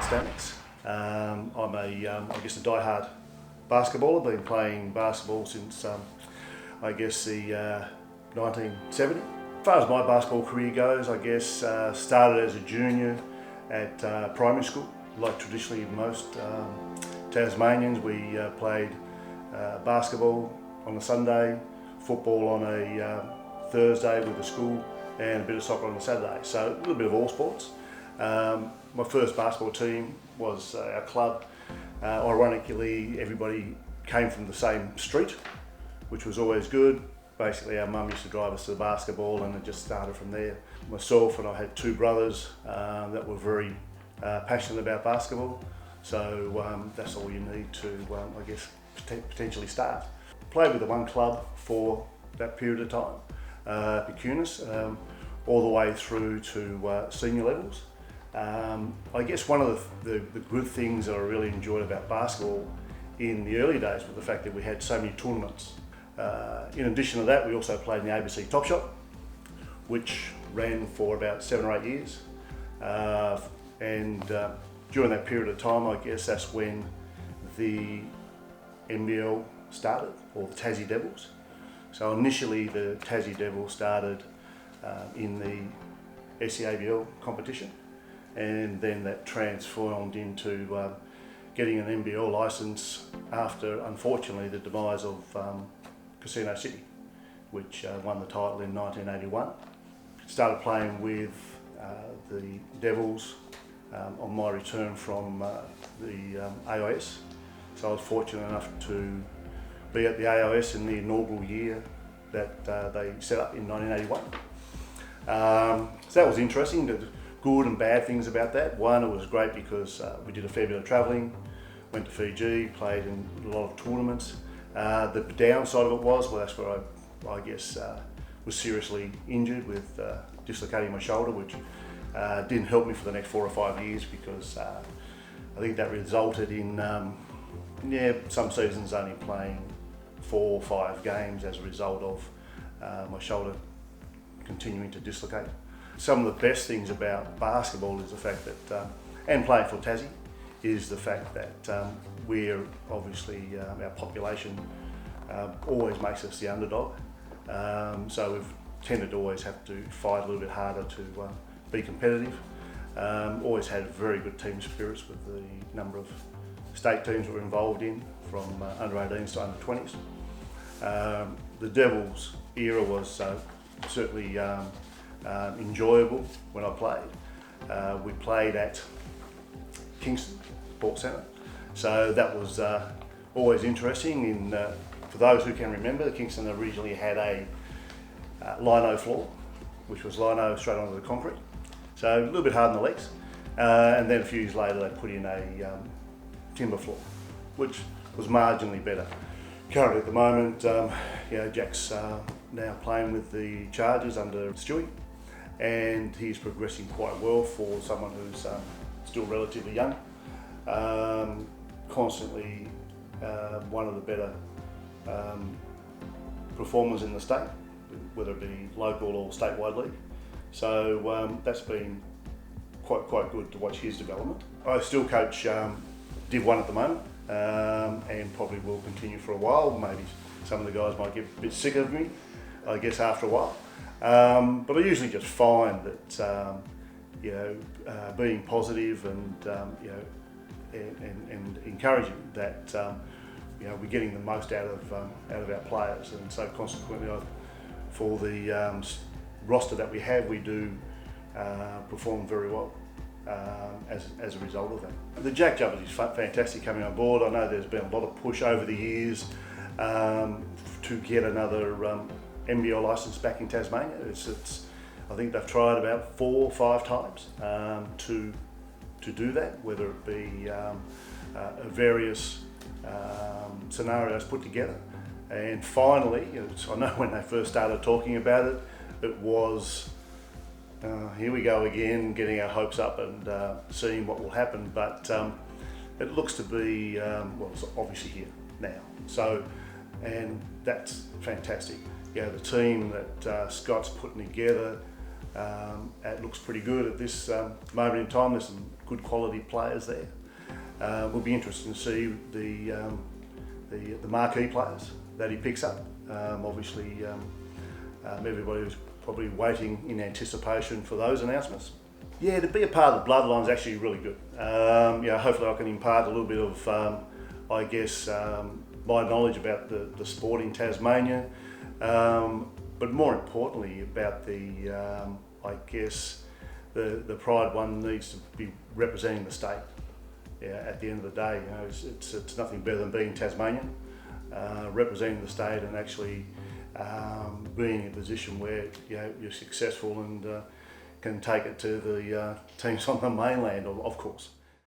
Brennan Stanwix. I'm I guess a die-hard basketballer. Been playing basketball since I guess the 1970. As far as my basketball career goes, I guess started as a junior at primary school. Like traditionally most Tasmanians, we played basketball on a Sunday, football on a Thursday with the school, and a bit of soccer on a Saturday. So a little bit of all sports. My first basketball team was our club. Ironically, everybody came from the same street, which was always good. Basically, our mum used to drive us to the basketball, and it just started from there. Myself and I had two brothers that were very passionate about basketball, so that's all you need to, I guess, potentially start. Played with the one club for that period of time, Pecunis, all the way through to senior levels. I guess one of the good things that I really enjoyed about basketball in the early days was the fact that we had so many tournaments. In addition to that, we also played in the ABC Top Shot, which ran for about 7 or 8 years. And during that period of time, I guess that's when the NBL started, or the Tassie Devils. So initially the Tassie Devils started in the SEABL competition, and then that transformed into getting an NBL licence after, unfortunately, the demise of Casino City, which won the title in 1981. Started playing with the Devils on my return from the AIS. So I was fortunate enough to be at the AIS in the inaugural year that they set up in 1981. So that was interesting. The good and bad things about that. One, it was great because we did a fair bit of travelling, went to Fiji, played in a lot of tournaments. The downside of it was, well, that's where I guess was seriously injured with dislocating my shoulder, which didn't help me for the next 4 or 5 years, because I think that resulted in some seasons only playing 4 or 5 games as a result of my shoulder continuing to dislocate. Some of the best things about basketball is the fact that, and playing for Tassie, is the fact that we're obviously, our population always makes us the underdog. So we've tended to always have to fight a little bit harder to be competitive. Always had very good team spirits with the number of state teams that were involved in, from under 18s to under 20s. The Devils era was certainly enjoyable when I played. We played at Kingston Sports Centre, so that was always interesting. For those who can remember, Kingston originally had a lino floor, which was lino straight onto the concrete, so a little bit hard on the legs. And then a few years later they put in a timber floor, which was marginally better. Currently at the moment, Jack's now playing with the Chargers under Stewie, and he's progressing quite well for someone who's still relatively young. Constantly one of the better performers in the state, whether it be local or statewide league. So that's been quite good to watch his development. I still coach Div 1 at the moment, and probably will continue for a while. Maybe some of the guys might get a bit sick of me, I guess, after a while. But I usually just find that being positive and and encouraging that we're getting the most out of our players, and so consequently, for the roster that we have, we do perform very well as a result of that. The JackJumpers is fantastic coming on board. I know there's been a lot of push over the years to get another NBL licence back in Tasmania. I think they've tried about 4 or 5 times to do that, whether it be various scenarios put together. And finally, I know when they first started talking about it, it was here we go again, getting our hopes up and seeing what will happen. But it looks to be, well, it's obviously here now. So, and that's fantastic. The team that Scott's putting together, it looks pretty good at this moment in time. There's some good quality players there. Will be interesting to see the marquee players that he picks up. Obviously, everybody was probably waiting in anticipation for those announcements. Yeah, to be a part of the Bloodlines is actually really good. Hopefully I can impart a little bit of, my knowledge about the sport in Tasmania, but more importantly about the pride one needs to be representing the state. Yeah, at the end of the day, it's nothing better than being Tasmanian, representing the state and actually being in a position where you're successful and can take it to the teams on the mainland, of course.